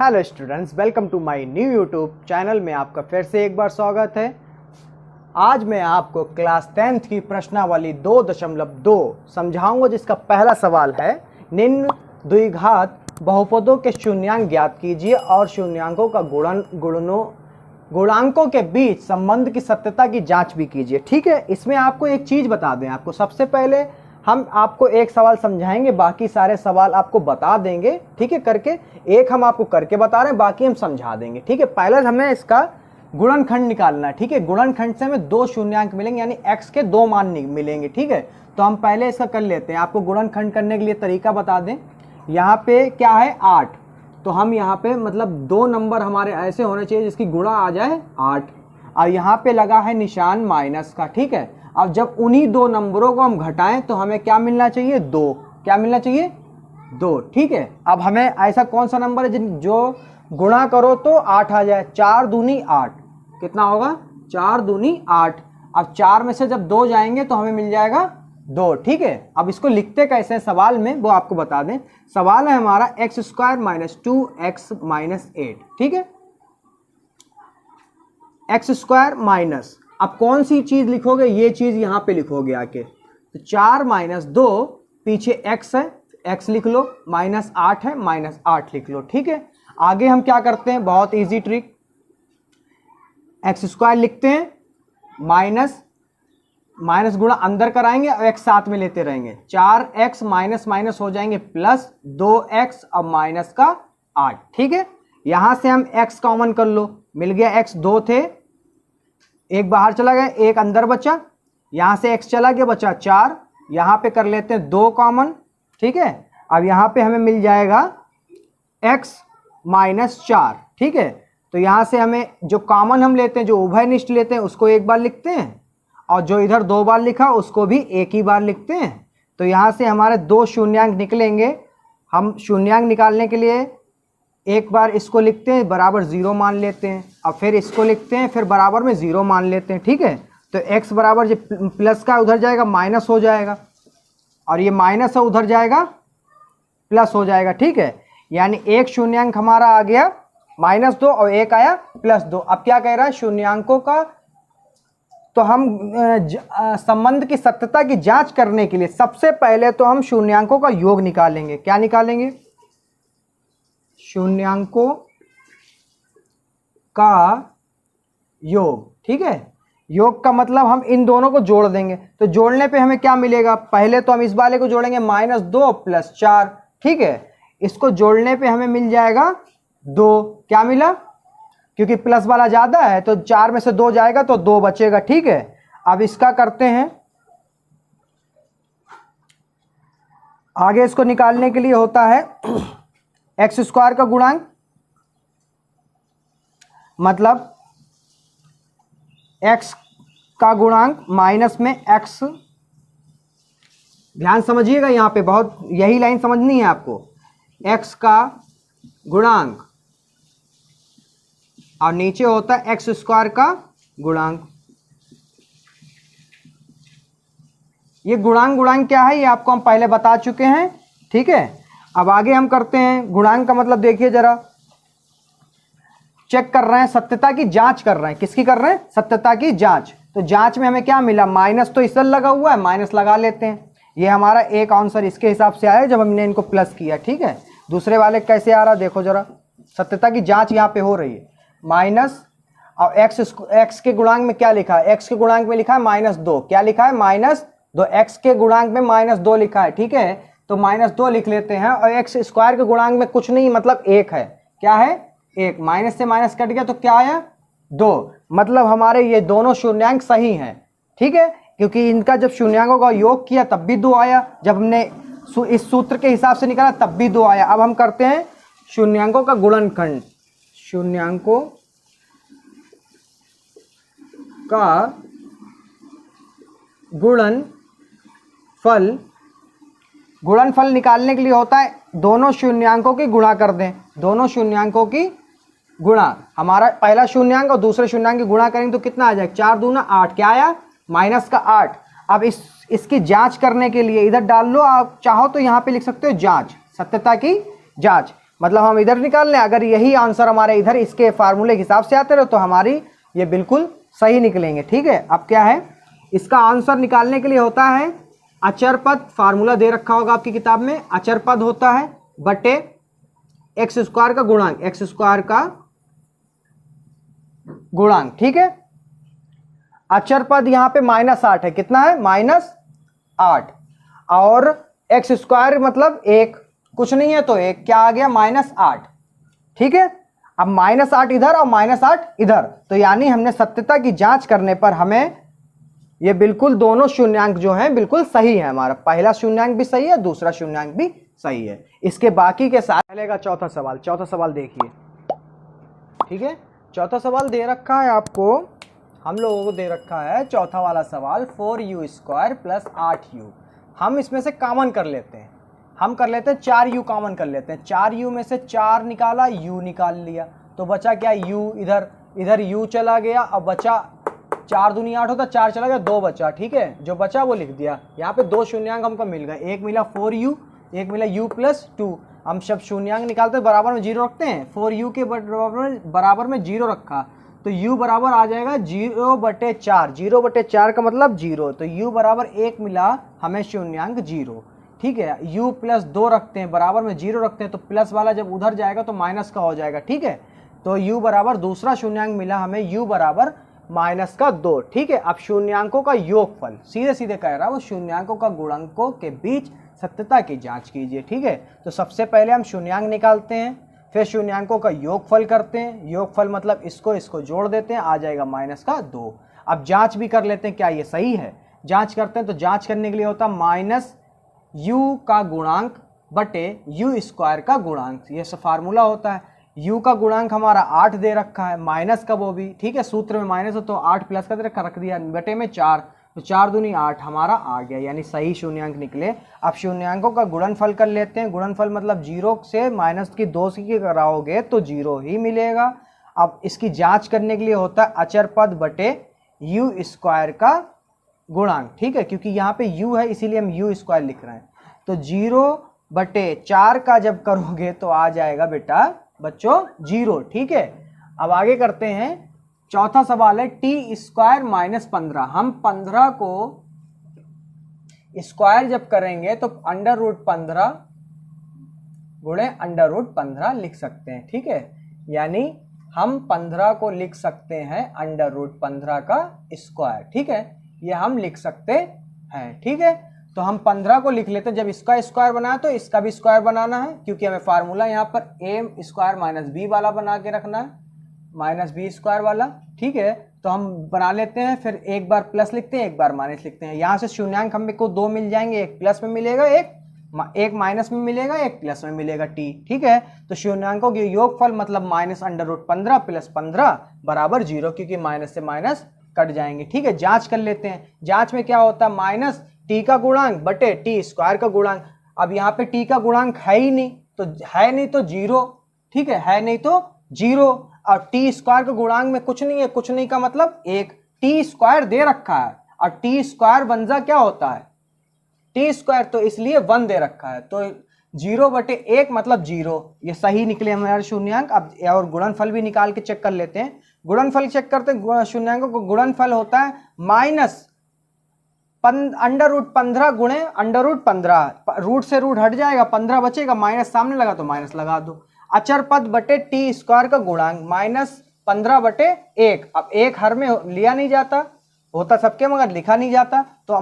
Hello students, welcome to my new YouTube channel में आपका फिर से एक बार स्वागत है। आज मैं आपको क्लास 10th की प्रश्नावली 2.2 समझाऊंगा, जिसका पहला सवाल है निम्न द्विघात बहुपदों के शून्यांक ज्ञात कीजिए और शून्यांकों का गुणांकों के बीच संबंध की सत्यता की जांच भी कीजिए। ठीक है, इसमें आपको एक चीज़ बता दें, आपको सबसे पहले हम आपको एक सवाल समझाएंगे, बाकी सारे सवाल आपको बता देंगे। ठीक है, करके एक हम आपको करके बता रहे हैं, बाकी हम समझा देंगे। ठीक है, पहले हमें इसका गुणनखंड निकालना है। ठीक है, गुणनखंड से हमें दो शून्यांक मिलेंगे, यानी x के दो मान मिलेंगे। ठीक है, तो हम पहले इसका कर लेते हैं। आपको गुणनखंड करने के लिए तरीका बता दें। यहाँ पे क्या है 8, तो हम यहाँ पे मतलब दो नंबर हमारे ऐसे होने चाहिए जिसकी गुणा आ जाए 8, और यहाँ पे लगा है निशान माइनस का। ठीक है, अब जब उन्हीं दो नंबरों को हम घटाएं तो हमें क्या मिलना चाहिए, 2। क्या मिलना चाहिए, 2। ठीक है, अब हमें ऐसा कौन सा नंबर है जो गुणा करो तो 8 आ जाए। 4 दूनी 8, कितना होगा, 4 दूनी 8। अब 4 में से जब 2 जाएंगे तो हमें मिल जाएगा 2। ठीक है, अब इसको लिखते कैसे हैं सवाल में, वो आपको बता दें। सवाल है हमारा x² - 2x - 8। ठीक है, x² माइनस, अब कौन सी चीज लिखोगे, ये चीज यहां पे लिखोगे आके। तो 4 - 2, पीछे x है, x लिख लो, -8 है, -8 लिख लो। ठीक है, आगे हम क्या करते हैं, बहुत इजी ट्रिक, x² लिखते हैं, माइनस गुणा अंदर कराएंगे और x साथ में लेते रहेंगे। 4x माइनस माइनस हो जाएंगे प्लस 2x और माइनस का 8। ठीक है, यहां से हम x कॉमन कर लो, मिल गया x, 2 थे, एक बाहर चला गया, एक अंदर बचा, यहां से x चला गया, बचा 4। यहां पे कर लेते हैं 2 कॉमन। ठीक है, अब यहां पे हमें मिल जाएगा x - 4। ठीक है, तो यहां से हमें जो कॉमन हम लेते हैं, जो उभयनिष्ठ लेते हैं, उसको एक बार लिखते हैं, और जो इधर 2 बार लिखा उसको भी एक ही बार लिखते हैं। तो यहां से हमारे 2 शून्यांक निकलेंगे। हम शून्यांक निकालने के लिए एक बार इसको लिखते हैं, बराबर 0 मान लेते हैं, और फिर इसको लिखते हैं, फिर बराबर में 0 मान लेते हैं। ठीक है, तो x बराबर जो प्लस का उधर जाएगा माइनस हो जाएगा, और ये माइनस है उधर जाएगा प्लस हो जाएगा। ठीक है, यानी एक शून्यांक हमारा आ गया -2 और एक आया +2। अब क्या कह रहा है, शून्यांकों का, तो हम संबंध की सत्यता की जांच करने के लिए सबसे पहले तो हम शून्यांकों का योग निकालेंगे। क्या निकालेंगे, शून्यांकों का योग। ठीक है, योग का मतलब हम इन दोनों को जोड़ देंगे। तो जोड़ने पे हमें क्या मिलेगा, पहले तो हम इस वाले को जोड़ेंगे, -2 + 4। ठीक है, इसको जोड़ने पे हमें मिल जाएगा 2। क्या मिला, क्योंकि प्लस वाला ज्यादा है तो 4 में से 2 जाएगा तो 2 बचेगा। ठीक है, अब इसका करते हैं आगे। इसको निकालने के लिए होता है x² का गुणांक, मतलब x का गुणांक माइनस में x। ध्यान समझिएगा, यहां पे बहुत यही लाइन समझनी है आपको। x का गुणांक और नीचे होता है x² का गुणांक। ये गुणांक क्या है, ये आपको हम पहले बता चुके हैं। ठीक है, अब आगे हम करते हैं। गुणांक का मतलब देखिए जरा, चेक कर रहे हैं, सत्यता की जांच कर रहे हैं। किसकी कर रहे हैं, सत्यता की जांच। तो जांच में हमें क्या मिला, माइनस तो इस लगा हुआ है, माइनस लगा लेते हैं। ये हमारा एक आंसर इसके हिसाब से आया जब हमने इनको प्लस किया। ठीक है, दूसरे वाले कैसे आ रहा देखो जरा, सत्यता की जांच यहाँ पे हो रही है। माइनस और x के गुणांक में क्या लिखा है, x के गुणांक में लिखा है -2। क्या लिखा है, -2। x के गुणांक में -2 लिखा है। ठीक है, तो -2 लिख लेते हैं, और x² के गुणांक में कुछ नहीं, मतलब 1 है। क्या है, 1। माइनस से माइनस कट गया तो क्या आया, 2। मतलब हमारे ये दोनों शून्यांक सही हैं। ठीक है, क्योंकि इनका जब शून्यांकों का योग किया तब भी 2 आया, जब हमने इस सूत्र के हिसाब से निकाला तब भी 2 आया। अब हम करते हैं शून्यांकों का गुणनखंड। शून्यांकों का गुणनफल निकालने के लिए होता है दोनों शून्यांकों की गुणा कर दें। दोनों शून्यांकों की गुणा, हमारा पहला शून्यांक और दूसरे शून्यांक की गुणा करेंगे तो कितना आ जाएगा, 4 दूना 8। क्या आया, माइनस का 8। अब इसकी जांच करने के लिए इधर डाल लो, आप चाहो तो यहाँ पे लिख सकते हो जांच, सत्यता की जांच। मतलब हम इधर निकाल लें, अगर यही आंसर हमारे इधर इसके फार्मूले के हिसाब से आते रहे तो हमारी ये बिल्कुल सही निकलेंगे। ठीक है, अब क्या है, इसका आंसर निकालने के लिए होता है अचर पद, फार्मूला दे रखा होगा आपकी किताब में, अचर पद होता है बटे एक्स स्क्वायर का गुणांक, एक्स स्क्वायर का गुणांक। ठीक है, अचर पद यहां पे -8 है, कितना है, -8, और एक्स स्क्वायर मतलब 1, कुछ नहीं है तो 1, क्या आ गया, -8। ठीक है, अब -8 इधर और -8 इधर, तो यानी हमने सत्यता की जांच करने पर हमें ये बिल्कुल दोनों शून्यांक जो हैं बिल्कुल सही है, हमारा पहला शून्यांक भी सही है, दूसरा शून्यांक भी सही है। इसके बाकी के साथ चलेगा चौथा सवाल। चौथा सवाल देखिए, ठीक है, चौथा सवाल दे रखा है आपको, हम लोगों को दे रखा है चौथा वाला सवाल 4u² + 8u। हम इसमें से कॉमन कर लेते हैं, हम कर लेते हैं 4u कॉमन कर लेते हैं, 4u में से 4 निकाला, u निकाल लिया, तो बचा क्या, u, इधर u चला गया, अब बचा 4 दूनी 8 होता, 4 चला गया, 2 बचा। ठीक है, जो बचा वो लिख दिया। यहाँ पे 2 शून्यांक हमको मिल गए, एक मिला 4u, एक मिला u + 2। हम सब शून्यांक निकालते बराबर में 0 रखते हैं, 4u के बराबर में 0 रखा तो u बराबर आ जाएगा 0/4, 0/4 का मतलब 0, तो u बराबर 1 मिला हमें शून्यांक 0। ठीक है, u + 2 रखते हैं, बराबर में 0 रखते हैं, तो प्लस वाला जब उधर जाएगा तो माइनस का हो जाएगा। ठीक है, तो u बराबर दूसरा शून्यांक मिला हमें, u बराबर -2। ठीक है, अब शून्यांकों का योगफल, सीधे सीधे कह रहा है वो, शून्यांकों का गुणांकों के बीच सत्यता की जांच कीजिए। ठीक है, तो सबसे पहले हम शून्यांक निकालते हैं, फिर शून्यांकों का योगफल करते हैं, योगफल मतलब इसको जोड़ देते हैं, आ जाएगा -2। अब जांच भी कर लेते हैं क्या ये सही है, जांच करते हैं, तो जांच करने के लिए होता है -u का गुणांक बटे u² का गुणांक, ये सब फार्मूला होता है। u का गुणांक हमारा 8 दे रखा है, माइनस का वो भी, ठीक है, सूत्र में माइनस हो तो 8 प्लस का रख दिया, बटे में 4, तो 4 दूनी 8 हमारा आ गया, यानी सही शून्यांक निकले। अब शून्यांकों का गुणनफल कर लेते हैं, गुणनफल मतलब 0 से -2 की कराओगे तो 0 ही मिलेगा। अब इसकी जांच करने के लिए होता है अचर पद बटे u² का गुणांक। ठीक है, क्योंकि यहाँ पे u है इसीलिए हम u² लिख रहे हैं, तो 0/4 का जब करोगे तो आ जाएगा बेटा बच्चों 0। ठीक है, अब आगे करते हैं, चौथा सवाल है t² - 15। हम 15 को स्क्वायर जब करेंगे तो √15 गुणे √15 लिख सकते हैं। ठीक है, यानी हम 15 को लिख सकते हैं √15 का स्क्वायर। ठीक है, ये हम लिख सकते हैं। ठीक है, तो हम 15 को लिख लेते हैं, जब इसका स्क्वायर बनाया तो इसका भी स्क्वायर बनाना है, क्योंकि हमें फार्मूला यहाँ पर a² - b वाला बना के रखना है, -b² वाला। ठीक है, तो हम बना लेते हैं, फिर एक बार प्लस लिखते हैं, एक बार माइनस लिखते हैं। यहाँ से शून्यांक हमें को 2 मिल जाएंगे, एक प्लस में मिलेगा, एक माइनस में मिलेगा, एक प्लस में मिलेगा t। ठीक है, तो शून्यांकों के योगफल मतलब -√15 + 15 बराबर 0, क्योंकि माइनस से माइनस कट जाएंगे। ठीक है, जांच कर लेते हैं, जांच में क्या होता है, -t का गुणांक बटे t² का गुणांक। अब यहाँ पे t का गुणांक है ही नहीं, तो है नहीं तो 0। ठीक है नहीं तो 0, और t² का गुणांक में कुछ नहीं है, कुछ नहीं का मतलब 1, t² दे रखा है, और t² बनजा क्या होता है, t², तो इसलिए 1 दे रखा है, तो 0/1 मतलब 0, ये सही निकले हमारे शून्यांक। अब और गुणनफल भी निकाल के चेक कर लेते हैं, गुणनफल चेक करते हैं, शून्यांकों को गुणनफल होता है √15 गुणे √15, रूट से रूट हट जाएगा, 15 बचेगा, माइनस सामने लगा तो माइनस लगा दो। अचर पद बटे t² का गुणांक -15/1। अब 1 हर में लिया नहीं जाता, होता सबके मगर लिखा नहीं जाता, तो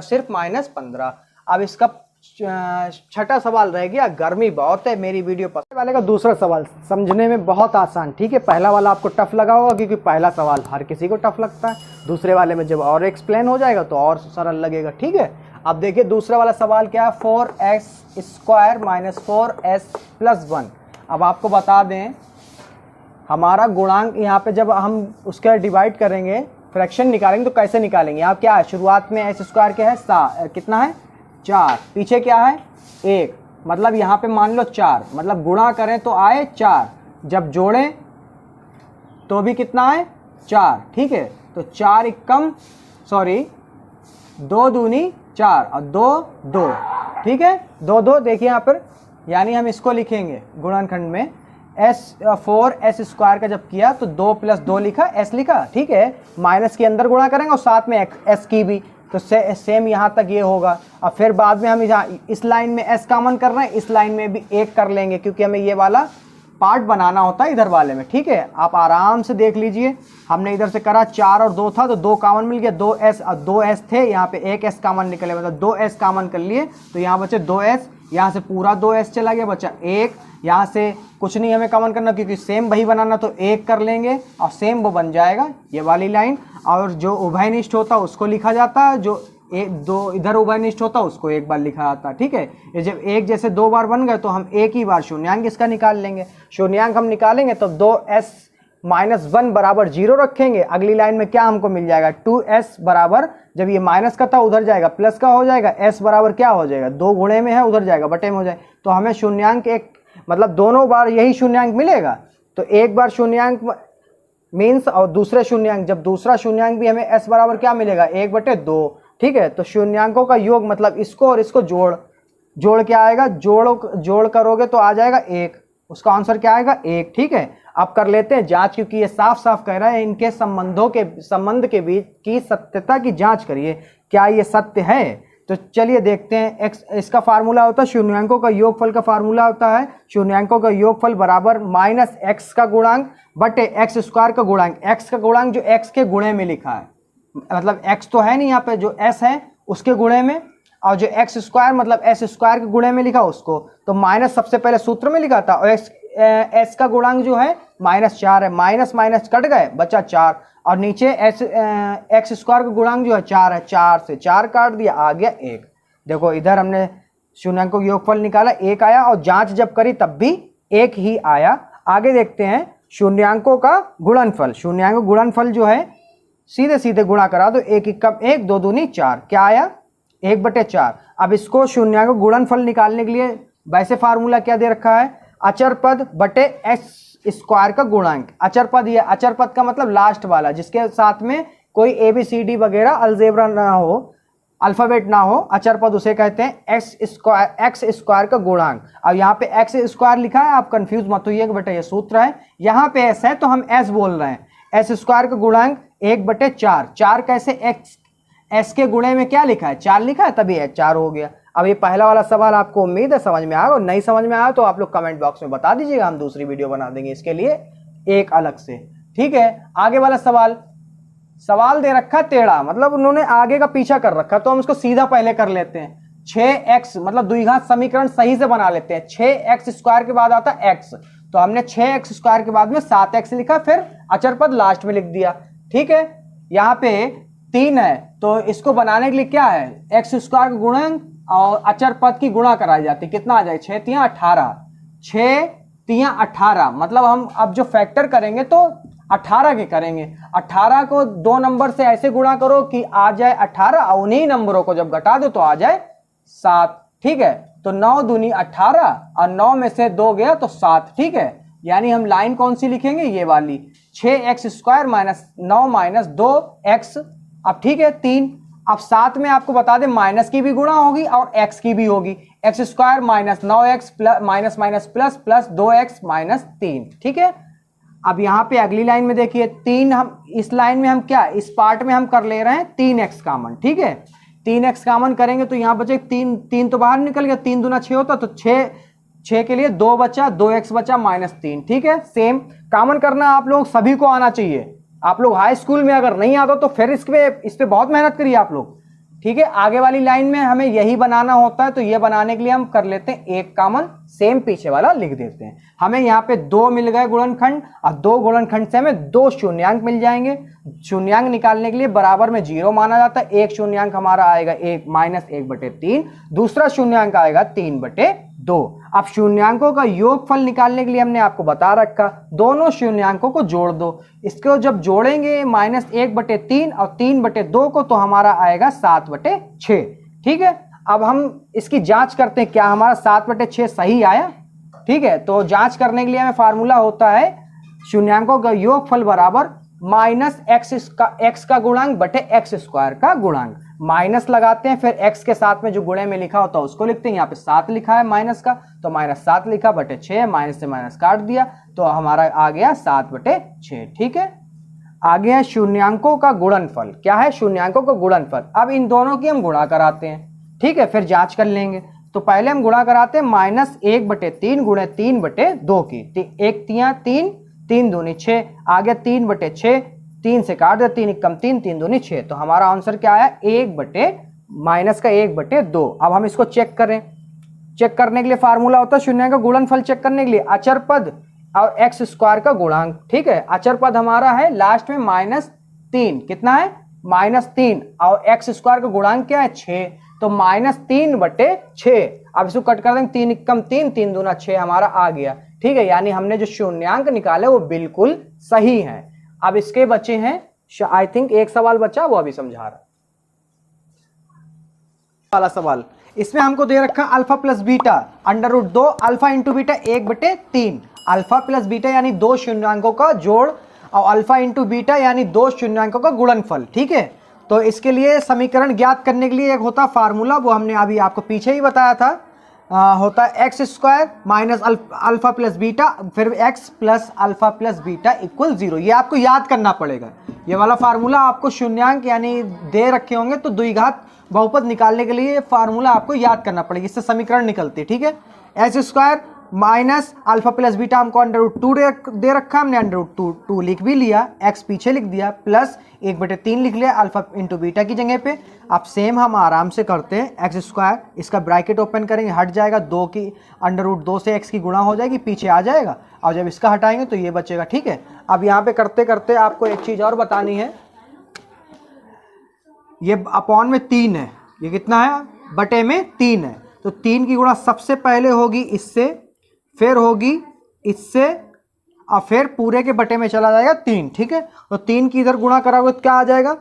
सिर्फ -15। अब इसका छठा सवाल रह गया, गर्मी बहुत है, मेरी वीडियो पसंद वाले का दूसरा सवाल समझने में बहुत आसान। ठीक है, पहला वाला आपको टफ लगा होगा, क्योंकि पहला सवाल हर किसी को टफ लगता है, दूसरे वाले में जब और एक्सप्लेन हो जाएगा तो और सरल लगेगा। ठीक है, अब देखिए दूसरा वाला सवाल क्या है, 4x² - 4s + 1। अब आपको बता दें, हमारा गुणांक यहाँ पे जब हम उसका डिवाइड करेंगे, फ्रैक्शन निकालेंगे तो कैसे निकालेंगे, यहाँ क्या है, शुरुआत में s² क्या है, कितना है 4, पीछे क्या है 1, मतलब यहाँ पे मान लो 4, मतलब गुणा करें तो आए 4, जब जोड़ें तो भी कितना है 4। ठीक है, तो 2 दूनी 4 और 2 2। ठीक है, 2 2, देखिए यहाँ पर यानी हम इसको लिखेंगे गुणनखंड में फोर एस स्क्वायर का जब किया तो 2 + 2 लिखा, एस लिखा, ठीक है। माइनस के अंदर गुणा करेंगे और साथ में एस की भी, तो सेम यहाँ तक ये होगा। और फिर बाद में हम इस लाइन में एस कॉमन कर रहे हैं, इस लाइन में भी 1 कर लेंगे क्योंकि हमें ये वाला पार्ट बनाना होता है इधर वाले में, ठीक है। आप आराम से देख लीजिए, हमने इधर से करा 4 और 2 था तो 2 कॉमन मिल गया, 2s और 2s थे, यहाँ पे 1s कॉमन निकले, मतलब 2s कॉमन कर लिए तो यहाँ बचे 2s, यहाँ से पूरा 2s चला गया, बचा 1, यहाँ से कुछ नहीं हमें कॉमन करना क्योंकि सेम वही बनाना, तो 1 कर लेंगे और सेम वो बन जाएगा ये वाली लाइन। और जो उभयनिष्ठ होता है उसको लिखा जाता है, जो 2 इधर उभयनिष्ठ होता है उसको एक बार लिखा जाता है, ठीक है। ये जब 1 जैसे 2 बार बन गए तो हम एक ही बार शून्यांक इसका निकाल लेंगे। शून्यांक हम निकालेंगे तो 2s - 1 बराबर 0 रखेंगे। अगली लाइन में क्या हमको मिल जाएगा, 2s बराबर, जब ये माइनस का था उधर जाएगा प्लस का हो जाएगा, s बराबर क्या हो जाएगा, 2 गुणे में है उधर जाएगा बटे में हो जाए, तो हमें शून्यांक एक मतलब दोनों बार यही शून्यांक मिलेगा। तो एक बार शून्यांक मीन्स और दूसरे शून्यांक, जब दूसरा शून्यांक भी हमें s बराबर क्या मिलेगा, 1/2, ठीक है। तो शून्यांकों का योग मतलब इसको और इसको जोड़ क्या आएगा, जोड़ करोगे तो आ जाएगा 1, उसका आंसर क्या आएगा 1, ठीक है। अब कर लेते हैं जांच, क्योंकि ये साफ साफ कह रहा है इनके संबंध के बीच की सत्यता की जांच करिए, क्या ये सत्य है। तो चलिए देखते हैं। x इसका फार्मूला होता है, शून्यांकों का योगफल का फार्मूला होता है, शून्यांकों का योगफल बराबर -x का गुणांक बटे x स्क्वायर का गुणांक। x का गुणांक जो x के गुणे में लिखा है, मतलब x तो है नहीं यहाँ पे, जो s है उसके गुणे में, और जो x स्क्वायर मतलब s स्क्वायर के गुणे में लिखा उसको, तो माइनस सबसे पहले सूत्र में लिखा था, और s का गुणांक जो है -4 है, माइनस माइनस कट गए बचा 4, और नीचे x स्क्वायर का गुणांक जो है 4 है, 4 से 4 काट दिया आ गया 1। देखो इधर हमने शून्यांकों का योगफल निकाला 1 आया, और जांच जब करी तब भी 1 ही आया। आगे देखते हैं शून्यांकों का गुणनफल। शून्यांकों गुणनफल जो है सीधे सीधे गुणा करा दो, 1 × 1 2 दूनी 4, क्या आया 1/4। अब इसको शून्यांकों गुणनफल निकालने के लिए वैसे फार्मूला क्या दे रखा है, अचर पद बटे x स्क्वायर का गुणांक। अचर पद, ये अचर पद का मतलब लास्ट वाला, जिसके साथ में कोई ABCD वगैरह अलजेब्रा ना हो, अल्फाबेट ना हो, अचर पद उसे कहते हैं x स्क्वायर का गुणांक। अब यहाँ पे x स्क्वायर लिखा है, आप कंफ्यूज मत होइए बेटा, ये सूत्र है, यहाँ पे s है तो हम s बोल रहे हैं। s स्क्वायर का गुणांक 1/4, 4 कैसे, s के गुणे में क्या लिखा है 4 लिखा है, तभी 4 हो गया। अब ये पहला वाला सवाल आपको उम्मीद है समझ में आया, और नहीं समझ में आया तो आप लोग कमेंट बॉक्स में बता दीजिएगा, हम दूसरी वीडियो बना देंगे इसके लिए एक अलग से, ठीक है। आगे वाला सवाल दे रखा टेढ़ा, मतलब उन्होंने आगे का पीछा कर रखा, तो हम इसको सीधा पहले कर लेते हैं। 6x मतलब द्विघात समीकरण सही से बना लेते हैं। 6x स्क्वायर के बाद आता है x, तो हमने 6x स्क्वायर के बाद में 7x लिखा, फिर अचर पद लास्ट में लिख दिया, ठीक है। यहाँ पे 3 है तो इसको बनाने के लिए क्या है, x स्क्वायर का गुणांक और अचर पद की गुणा कराई जाती है, कितना आ जाए 6 × 3 = 18, 6 × 3 = 18, मतलब हम अब जो फैक्टर करेंगे तो 18 के करेंगे। 18 को 2 नंबर से ऐसे गुणा करो कि आ जाए 18, और उन्हीं नंबरों को जब घटा दो तो आ जाए 7, ठीक है। तो 9 दूनी 18 और 9 में से 2 गया तो 7, ठीक है। यानी हम लाइन कौन सी लिखेंगे, ये वाली, 6x स्क्वायर -9 - 2x, अब ठीक है 3। अब साथ में आपको बता दें माइनस की भी गुणा होगी और x की भी होगी, x square -9x plus 2x - 3, ठीक है। अब यहाँ पे अगली लाइन में देखिए 3, हम इस लाइन में हम क्या, इस पार्ट में हम कर ले रहे हैं 3x कॉमन, ठीक है। 3x कॉमन करेंगे तो यहाँ बचे 3 तो बाहर निकल गया, 3 दूना 6 होता, तो 6 के लिए 2 बचा, 2x बचा -3, ठीक है। सेम कॉमन करना आप लोग सभी को आना चाहिए। आप लोग हाई स्कूल में अगर नहीं आता तो फिर इस पे बहुत मेहनत करिए आप लोग, ठीक है। आगे वाली लाइन में हमें यही बनाना होता है, तो ये बनाने के लिए हम कर लेते हैं 1 कॉमन, सेम पीछे वाला लिख देते हैं। हमें यहाँ पे 2 मिल गए गुणनखंड, और 2 गुणनखंड से हमें 2 शून्यांक मिल जाएंगे। शून्यांक निकालने के लिए बराबर में 0 माना जाता है। एक शून्यांक हमारा आएगा -1/3, दूसरा शून्यांक आएगा 3/2। अब शून्यांकों का योगफल निकालने के लिए हमने आपको बता रखा, दोनों शून्यांकों को जोड़ दो। इसको जब जोड़ेंगे -1/3 और 3/2 को, तो हमारा आएगा 7/6, ठीक है। अब हम इसकी जांच करते हैं, क्या हमारा 7/6 सही आया, ठीक है। तो जांच करने के लिए हमें फार्मूला होता है शून्यांकों का योगफल बराबर -x का गुणांक बटे x स्क्वायर का गुणांक। माइनस लगाते हैं, फिर x के साथ में जो गुणे में लिखा होता है उसको लिखते हैं। यहाँ पे 7 लिखा है माइनस का, तो -7 लिखा बटे 6, माइनस से माइनस काट दिया, तो हमारा आ गया 7/6। ठीक है, आगे है शून्यांकों का गुणनफल। क्या है? शून्यांकों का गुणनफल। अब इन दोनों की हम गुणा कराते हैं, ठीक है, फिर जांच कर लेंगे। तो पहले हम गुणा कराते हैं -1/3 गुणे 3/2 की। 1 3 3, 3 दूनी 6, आ गया 3/6, 3 से काट दिया, 3 एकम 3, 3 दूनी 6। तो हमारा आंसर क्या आया? -1/2। अब हम इसको चेक करें। चेक करने के लिए फार्मूला होता है शून्यांक का गुणनफल चेक करने के लिए अचर पद और x² का गुणांक। ठीक है, अचर पद हमारा है लास्ट में -3, कितना है? -3, और x² का गुणांक क्या है? 6, तो -3/6। अब इसको कट कर देंगे, 3 एकम 3, 3 दूना 6 हमारा आ गया। ठीक है, यानी हमने जो शून्यांक निकाले वो बिल्कुल सही है। अब इसके बचे हैं आई थिंक एक सवाल बचा, वो अभी समझा रहा वाला सवाल। इसमें हमको दे रखा alpha plus beta √2 alpha into beta 1/3। Alpha plus beta यानी 2 शून्यांकों का जोड़ और अल्फा इंटू बीटा यानी 2 शून्यांकों का गुणनफल। ठीक है, तो इसके लिए समीकरण ज्ञात करने के लिए एक होता फार्मूला, वो हमने अभी आपको पीछे ही बताया था। होता है x² minus alpha plus beta, फिर x plus alpha plus beta equal 0। ये आपको याद करना पड़ेगा। ये वाला फार्मूला आपको शून्यांक यानी दे रखे होंगे तो द्विघात बहुपद निकालने के लिए ये फार्मूला आपको याद करना पड़ेगा, इससे समीकरण निकलती है। ठीक है, x² minus alpha plus beta हमको √2 दे रखा, हमने √2 लिख भी लिया, x पीछे लिख दिया, प्लस 1/3 लिख लिया अल्फा इंटू बीटा की जगह पे। अब सेम हम आराम से करते हैं, x², इसका ब्रैकेट ओपन करेंगे, हट जाएगा, 2 की √2 से x की गुणा हो जाएगी, पीछे आ जाएगा, और जब इसका हटाएंगे तो ये बचेगा। ठीक है, अब यहाँ पे करते करते आपको एक चीज़ और बतानी है। ये अपॉन में 3 है, ये कितना है? बटे में 3 है, तो 3 की गुणा सबसे पहले होगी इससे, फिर होगी इससे, और फिर पूरे के बटे में चला जाएगा 3। ठीक है, तो 3 की इधर गुणा कराओगे तो क्या आ जाएगा?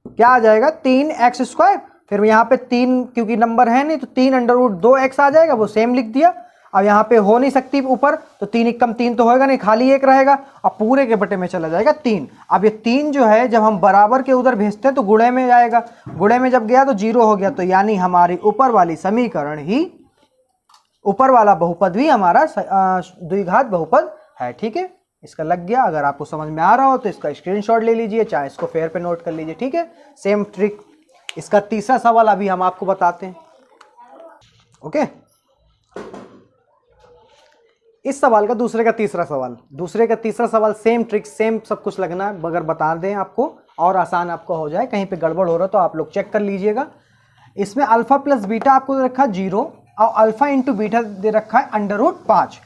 क्या आ जाएगा? 3x²। फिर यहाँ पे 3 क्योंकि नंबर है नहीं तो 3 √2x आ जाएगा, वो सेम लिख दिया। अब यहाँ पे हो नहीं सकती ऊपर, तो 3 एकम 3 तो होएगा नहीं, खाली 1 रहेगा, और पूरे के बटे में चला जाएगा 3। अब ये 3 जो है जब हम बराबर के उधर भेजते हैं तो गुणे में जाएगा, गुणे में जब गया तो 0 हो गया, तो यानी हमारी ऊपर वाली समीकरण ही, ऊपर वाला बहुपद भी हमारा द्विघात बहुपद है। ठीक है, इसका लग गया। अगर आपको समझ में आ रहा हो तो इसका स्क्रीनशॉट ले लीजिए, चाहे इसको फेयर पे नोट कर लीजिए। ठीक है, सेम ट्रिक। इसका तीसरा सवाल अभी हम आपको बताते हैं। ओके, इस सवाल का दूसरे का तीसरा सवाल सेम ट्रिक, सेम सब कुछ लगना है, मगर बता दें आपको और आसान आपको हो जाए, कहीं पे गड़बड़ हो रहा तो आप लोग चेक कर लीजिएगा। इसमें अल्फा प्लस बीटा आपको दे रखा 0 और अल्फा इंटू बीटा दे रखा है √5।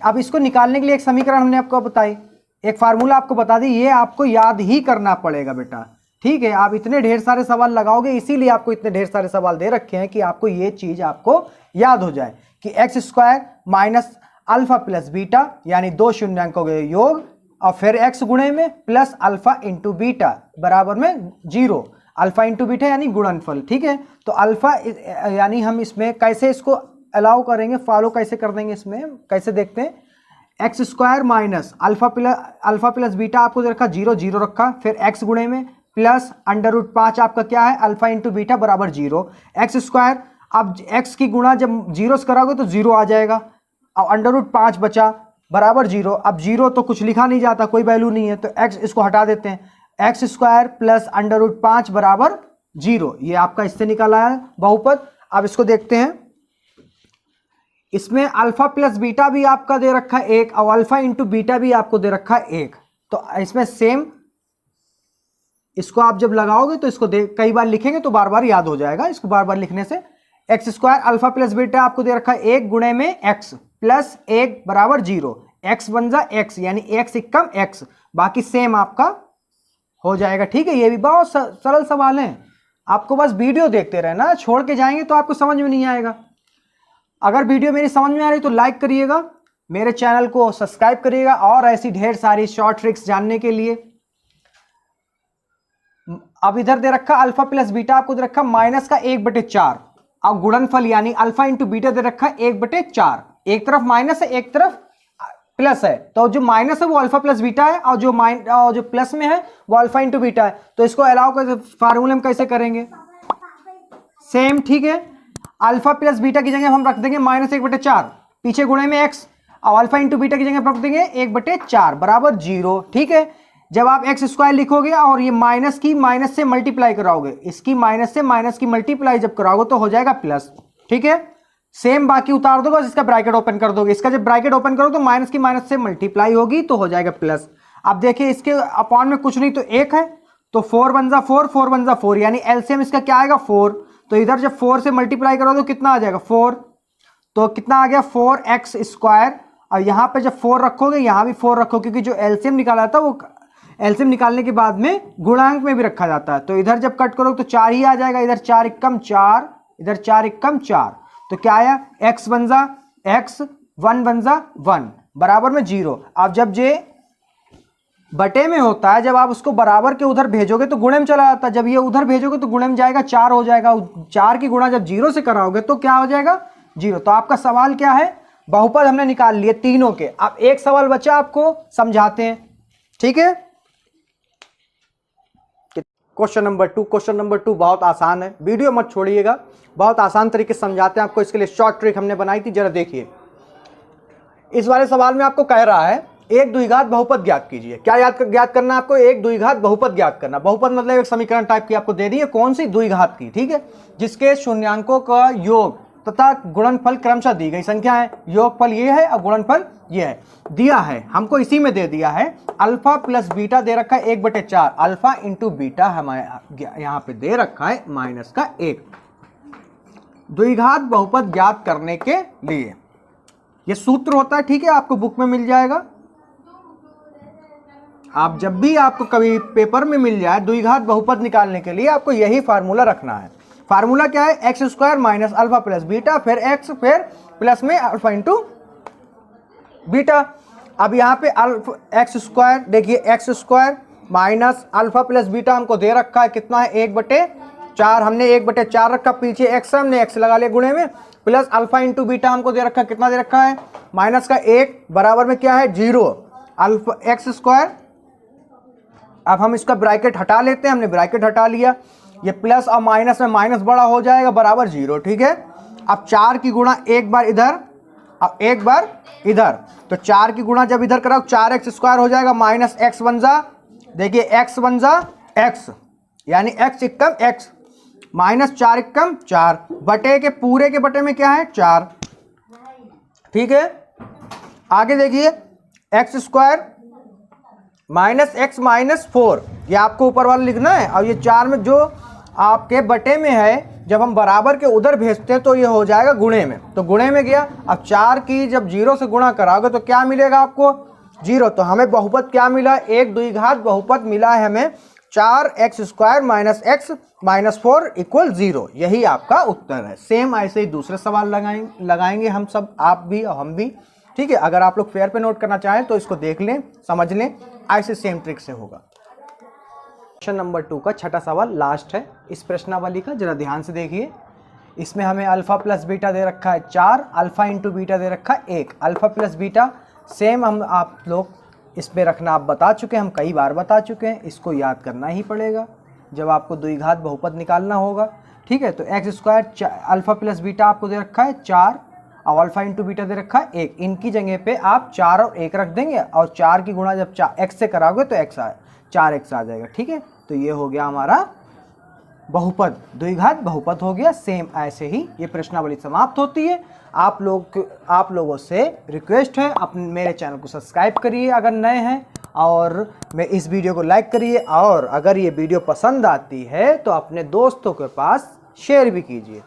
अब इसको निकालने के लिए एक समीकरण हमने आपको बताई, एक फार्मूला आपको बता दी, ये आपको याद ही करना पड़ेगा बेटा। ठीक है, आप इतने ढेर सारे सवाल लगाओगे, इसीलिए आपको इतने ढेर सारे सवाल दे रखे हैं कि आपको ये चीज आपको याद हो जाए कि x² minus alpha plus beta यानी 2 शून्यांकों के योग, और फिर x गुणे में प्लस अल्फा इंटू बीटा बराबर में 0। अल्फा इंटू बीटा यानी गुणनफल। ठीक है, तो अल्फा यानी हम इसमें कैसे इसको अलाउ करेंगे, फॉलो कैसे कर देंगे, इसमें कैसे देखते हैं। x² minus alpha plus beta आपको दे रखा 0 0 रखा, फिर x गुणे में प्लस √5 आपका क्या है? अल्फा इंटू बीटा बराबर 0। x², अब x की गुणा जब 0 से कराओगे तो 0 आ जाएगा, और √5 बचा बराबर 0। अब 0 तो कुछ लिखा नहीं जाता, कोई वैल्यू नहीं है, तो x इसको हटा देते हैं, x² प्लस √5 बराबर 0। ये आपका इससे निकला है बहुपद। अब इसको देखते हैं, इसमें अल्फा प्लस बीटा भी आपका दे रखा है 1 और अल्फा इंटू बीटा भी आपको दे रखा है 1। तो इसमें सेम, इसको आप जब लगाओगे तो इसको कई बार लिखेंगे तो बार बार याद हो जाएगा। इसको बार बार लिखने से x² अल्फा प्लस बीटा आपको दे रखा है 1 गुणे में x प्लस 1 बराबर 0, x बन जा x यानी x एकम x, बाकी सेम आपका हो जाएगा। ठीक है, ये भी बहुत सरल सवाल है, आपको बस वीडियो देखते रहना, छोड़ के जाएंगे तो आपको समझ में नहीं आएगा। अगर वीडियो मेरी समझ में आ रही तो लाइक करिएगा, मेरे चैनल को सब्सक्राइब करिएगा, और ऐसी ढेर सारी शॉर्ट ट्रिक्स जानने के लिए। अब इधर दे रखा अल्फा प्लस बीटा आपको दे रखा माइनस का 1/4, और गुणनफल यानी अल्फा इंटू बीटा दे रखा 1/4। एक तरफ माइनस है, एक तरफ प्लस है, तो जो माइनस है वो अल्फा प्लस बीटा है, और जो प्लस में है वो अल्फा इंटू बीटा है। तो इसको अलाउ कर फार्मूले में कैसे करेंगे, सेम, ठीक है। अल्फा प्लस बीटा की जगह हम रख देंगे -1/4, पीछे गुणे में x, और अल्फा इंटू बीटा की जगह रख देंगे 1/4 बराबर 0, ठीक है। जब आप एक्स स्क्वायर लिखोगे और ये माइनस की माइनस से मल्टीप्लाई कराओगे, इसकी माइनस से माइनस की मल्टीप्लाई जब कराओगे तो हो जाएगा प्लस, ठीक है। सेम बाकी उतार दोगे और इसका ब्रैकेट ओपन कर दोगे, इसका जब ब्रैकेट ओपन करो तो माइनस की माइनस से मल्टीप्लाई होगी तो हो जाएगा प्लस। अब देखिए इसके अपॉन में कुछ नहीं तो 1 है, तो 4 बन जा 4, 4 बन जा 4, यानी एलसीएम इसका क्या आएगा 4। तो इधर जब 4 से मल्टीप्लाई करो तो कितना आ जाएगा 4, तो कितना आ गया 4x²। और यहाँ पे जब 4 रखोगे यहाँ भी 4 रखो, क्योंकि जो एलसीएम निकाला था वो एलसीएम निकालने के बाद में गुणांक में भी रखा जाता है। तो इधर जब कट करोगे तो 4 ही आ जाएगा, इधर 4 एकम 4, इधर 4 एकम 4, तो क्या आया x बन जा x, 1 बन जा 1 बराबर में 0। अब जब जे बटे में होता है, जब आप उसको बराबर के उधर भेजोगे तो गुणे में चला जाता है, जब ये उधर भेजोगे तो गुणे में जाएगा 4 हो जाएगा, 4 की गुणा जब 0 से कराओगे तो क्या हो जाएगा 0। तो आपका सवाल क्या है, बहुपद हमने निकाल लिए तीनों के। अब एक सवाल बचा, आपको समझाते हैं, ठीक है। क्वेश्चन नंबर 2 बहुत आसान है, वीडियो मत छोड़िएगा, बहुत आसान तरीके से समझाते हैं आपको। इसके लिए शॉर्ट ट्रिक हमने बनाई थी, जरा देखिए। इस वाले सवाल में आपको कह रहा है एक द्विघात बहुपद ज्ञात कीजिए। क्या ज्ञात करना है आपको, एक द्विघात बहुपद ज्ञात करना। बहुपद मतलब एक समीकरण टाइप की आपको दे दी है, कौन सी, द्विघात की, ठीक है, जिसके शून्यांकों का योग तथा गुणनफल क्रमशः दी गई संख्या है। योगफल ये है और गुणनफल ये है, दिया है हमको, इसी में दे दिया है। अल्फा प्लस बीटा दे रखा है 1/4, अल्फा इंटू बीटा हमारे यहाँ पे दे रखा है -1। द्विघात बहुपद ज्ञात करने के लिए ये सूत्र होता है, ठीक है, आपको बुक में मिल जाएगा। आप जब भी आपको कभी पेपर में मिल जाए द्विघात बहुपद निकालने के लिए आपको यही फार्मूला रखना है। फार्मूला क्या है, x² minus alpha plus beta, फिर x, फिर प्लस में अल्फा इंटू बीटा। अब यहाँ पे x², देखिए x² minus alpha plus beta हमको दे रखा है, कितना है 1/4, हमने 1/4 रखा, पीछे x है, हमने x लगा लिया गुणे में, प्लस अल्फा इंटू बीटा हमको दे रखा है, कितना दे रखा है -1 बराबर में क्या है 0, अल्फा x²। अब हम इसका ब्रैकेट हटा लेते हैं, हमने ब्रैकेट हटा लिया, ये प्लस और माइनस में माइनस बड़ा हो जाएगा बराबर 0, ठीक है। अब 4 की गुणा एक बार इधर और एक बार इधर, तो 4 की गुणा जब इधर कराओ 4x² हो जाएगा, -x बन जा, देखिए x बन जा x, यानी x एकम x, -4 एकम 4, बटे के पूरे के बटे में क्या है 4, ठीक है। आगे देखिए x² -x -4, ये आपको ऊपर वाला लिखना है, और ये 4 में जो आपके बटे में है, जब हम बराबर के उधर भेजते हैं तो ये हो जाएगा गुणे में, तो गुणे में गया। अब 4 की जब 0 से गुणा कराओगे तो क्या मिलेगा आपको 0। तो हमें बहुपद क्या मिला, एक द्विघात बहुपद मिला है हमें 4x² -x -4 = 0, यही आपका उत्तर है। सेम ऐसे ही दूसरे सवाल लगाएंगे हम सब, आप भी और हम भी, ठीक है। अगर आप लोग फेयर पे नोट करना चाहें तो इसको देख लें, समझ लें, ऐसे सेम ट्रिक से होगा। क्वेश्चन नंबर 2 का छठा सवाल लास्ट है इस प्रश्नावली का, जरा ध्यान से देखिए। इसमें हमें अल्फा प्लस बीटा दे रखा है 4, अल्फा इंटू बीटा दे रखा है 1। अल्फा प्लस बीटा सेम हम आप लोग इस पे रखना आप बता चुके हैं, हम कई बार बता चुके हैं, इसको याद करना ही पड़ेगा जब आपको द्विघात बहुपद निकालना होगा, ठीक है। तो x² अल्फा प्लस बीटा आपको दे रखा है 4 और अल्फा इंटू बीटा दे रखा है 1, इनकी जगह पे आप 4 और 1 रख देंगे, और 4 की गुणा जब x से कराओगे तो 4x आ जाएगा, ठीक है। तो ये हो गया हमारा बहुपद, द्विघात बहुपद हो गया। सेम ऐसे ही ये प्रश्नावली समाप्त होती है। आप लोगों से रिक्वेस्ट है, अपने मेरे चैनल को सब्सक्राइब करिए अगर नए हैं, और मैं इस वीडियो को लाइक करिए, और अगर ये वीडियो पसंद आती है तो अपने दोस्तों के पास शेयर भी कीजिए।